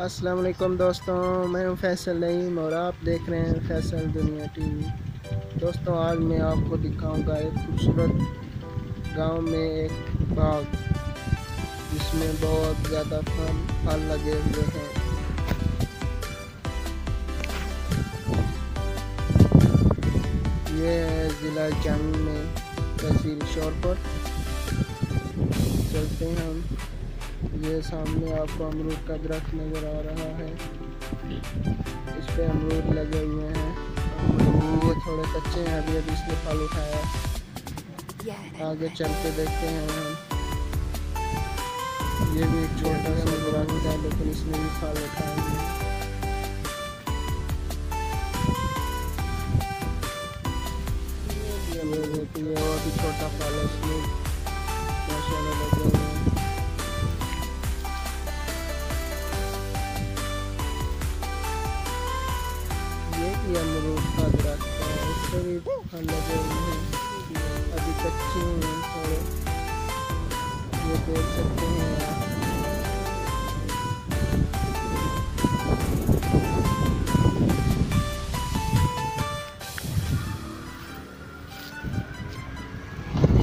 अस्सलाम वालेकुम दोस्तों, मैं हूं फैसल नईम और आप देख रहे हैं फैसल दुनिया टीवी। दोस्तों, आज मैं आपको दिखाऊंगा एक खूबसूरत गांव में एक बाग जिसमें बहुत ज़्यादा फल लगे हुए हैं। ये है ज़िला जंग में तहसील शोरपुर। चलते हैं हम। ये सामने आपको अमरूद का दरख्त नज़र आ रहा है। इस पे अमरूद लगे हुए हैं। ये थोड़े कच्चे हैं, अभी अभी इसने फल उठाया। आगे चल के देखते हैं हम। ये भी एक छोटा सा दरख्त है, लेकिन इसमें भी फल उठाए हैं। ये देखिए, और भी छोटा फल है इसमें माशाल्लाह लगे हुए हैं। ये अमरूद का दरख्त है, इससे भी फल लगे हुए हैं, अभी कच्चे हैं थोड़े। ये देख सकते हैं आप।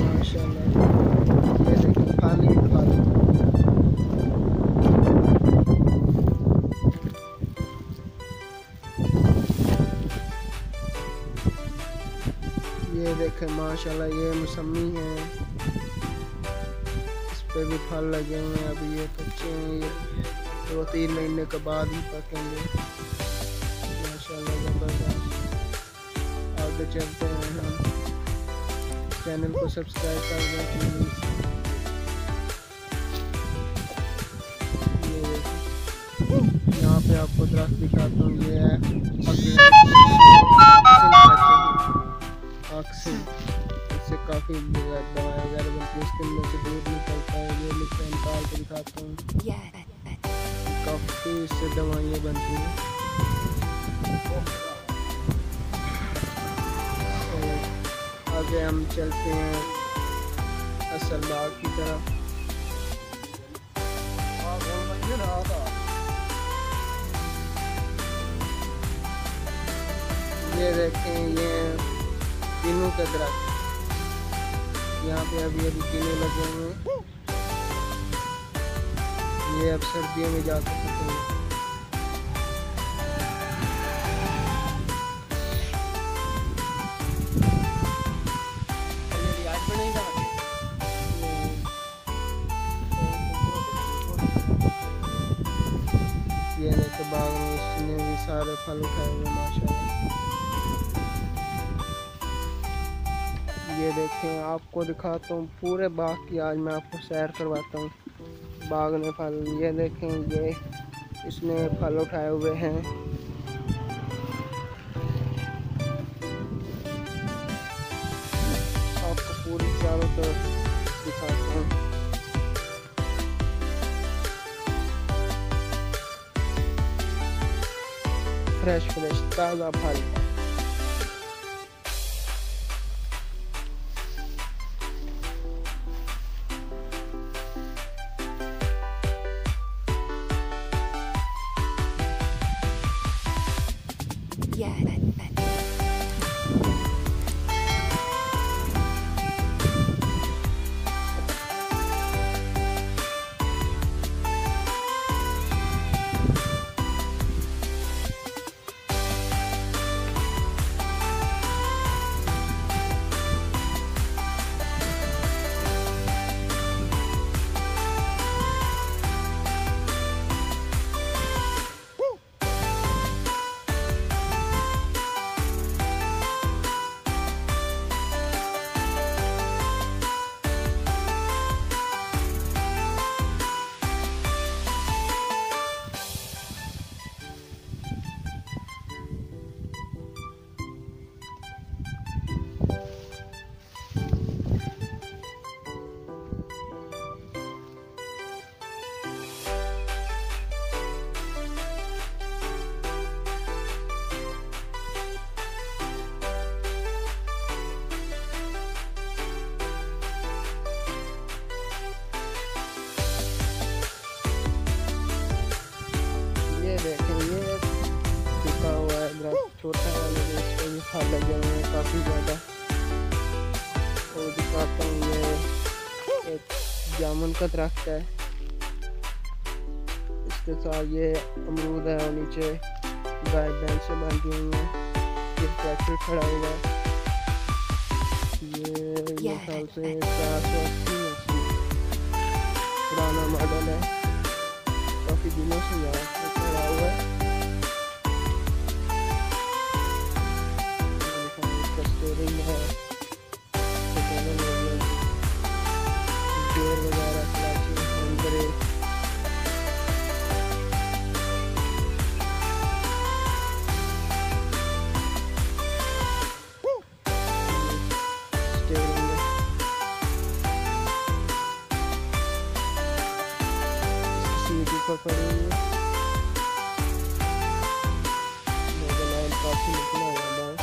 माशाल्लाह, ये देखिए फल ही फल। ये देखें माशाल्लाह, ये मौसमी है, इस पे भी फल लगे हुए हैं। अभी ये कच्चे हैं, ये 2-3 महीने के बाद ही पकेंगे। माशाल्लाह ज़बरदस्त। आगे चलते हैं हम। चैनल को सब्सक्राइब कर दें प्लीज़। यहाँ पे आपको दरख्त दिखाता हूँ। ये है ऑक्सीजन, इससे काफ़ी दवाई वगैरह बनती है। इसके अंदर से दूध निकलता है। ये निकाल के दिखाता हूँ। काफ़ी इससे दवाइयाँ बनती हैं। तो आगे हम चलते हैं असल बाग की तरफ। ये देखें, ये तीनों के दरख्त। यहाँ पे अभी अभी तीनों लगे हुए हैं। ये अब सर्दियों में जा सकते हैं। ये देखो बाग में इसने भी सारे फल उठाए हुए माशाल्लाह। ये देखें, आपको दिखाता हूँ पूरे बाग की। आज मैं आपको सैर करवाता हूँ बाग में फल। ये देखें, ये इसने फल उठाए हुए हैं। आपको पूरी चारों तरफ दिखाता हूँ। फ्रेश फ्रेश ताज़ा फल। छोटा वाले बेच पे भी फल लगे हुए हैं काफ़ी ज़्यादा। और दिखाता हूँ, ये एक जामुन का दरख्त है, इसके साथ ये अमरूद है और नीचे गाय भैंस से बंधी हुई है। ये ट्रैक्टर खड़ा हुआ है, ये मेरे ख्याल से 480 पुराना मॉडल है, काफ़ी दिनों से यहाँ पे खड़ा हुआ है। इसका स्टीयरिंग है, गियर वगैरह, क्लच, ब्रेक, सीट ऊपर पड़ी हुई है, मोबाइल काफ़ी निकला हुआ है।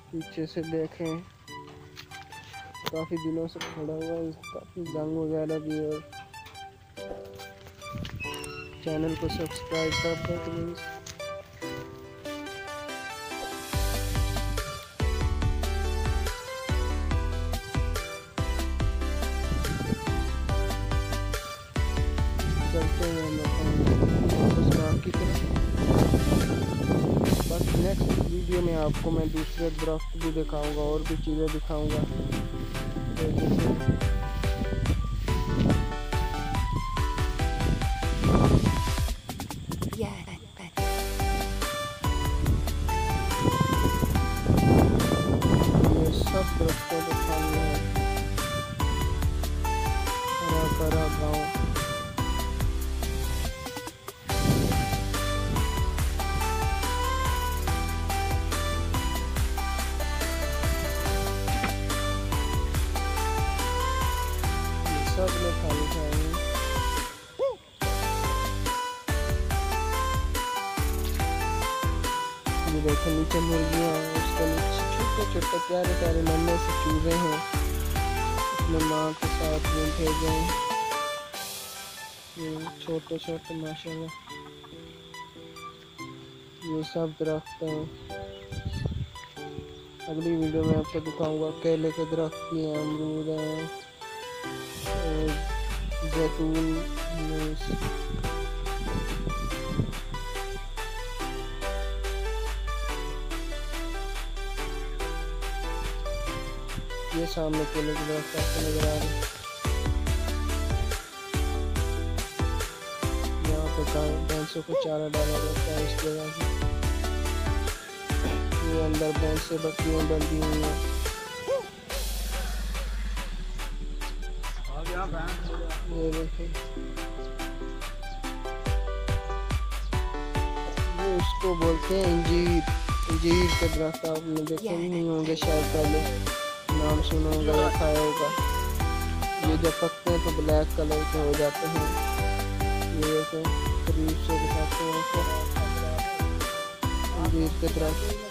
पीछे से देखें, काफ़ी दिनों से खड़ा हुआ है, काफ़ी जंग वगैरह भी है। चैनल को सब्सक्राइब कर दो प्लीज़। चलते हैं की तरफ। बस नेक्स्ट वीडियो में आपको मैं दूसरे दरख्त भी दिखाऊंगा और भी चीज़ें दिखाऊंगा। ये सब दरख्तों के सामने है, हरा भरा गाँव। सब लोग खाली खाएंगे। ये देखो नीचे मुर्गियाँ हैं, उसके नीचे छोटे छोटे प्यारे प्यारे नन्हे से चूजे हैं, अपने माँ के साथ में भेजे हैं। ये छोटे छोटे माशाल्लाह। ये सब दरख्त हैं। अगली वीडियो में आपको दिखाऊंगा केले के दरख्त भी हैं, अमरूद हैं, जैतून, ये सामने केले की दरख्त आपको नजर आ रही है। यहाँ पे भैंसों को चारा डाला जाता है इस जगह से। ये अंदर भैंसें बकरियाँ बंधी हुई हैं। ये देखो, ये उसको बोलते हैं इंजीर। इंजीर के दरख्त आपने देखे नहीं होंगे शायद, पहले नाम सुना होगा या खाया होगा। ये जब पकते हैं तो ब्लैक कलर के हो जाते हैं। ये देखो करीब से दिखाते हैं अंजीर के दरख्त।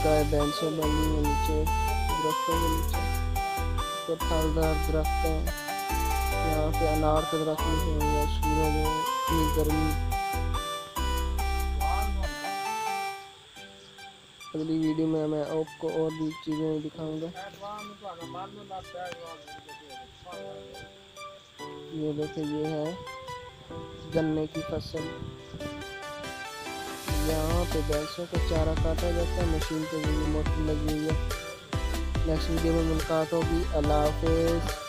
गाय भैंसों बनी है नीचे दरख्तों के नीचे, तो फलदार दरख्त है। यहाँ पे अनार के दरख्त भी है। सूरज है, इतनी गर्मी। अगली वीडियो में मैं आपको और भी चीज़ें दिखाऊंगा। ये देखिए, ये है गन्ने की फसल। यहाँ पे भैंसों को चारा काटा जाता है, मशीन पे भी मोटर लगी हुई है। नेक्स्ट वीडियो में मुलाकात होगी। अल्लाह हाफिज़।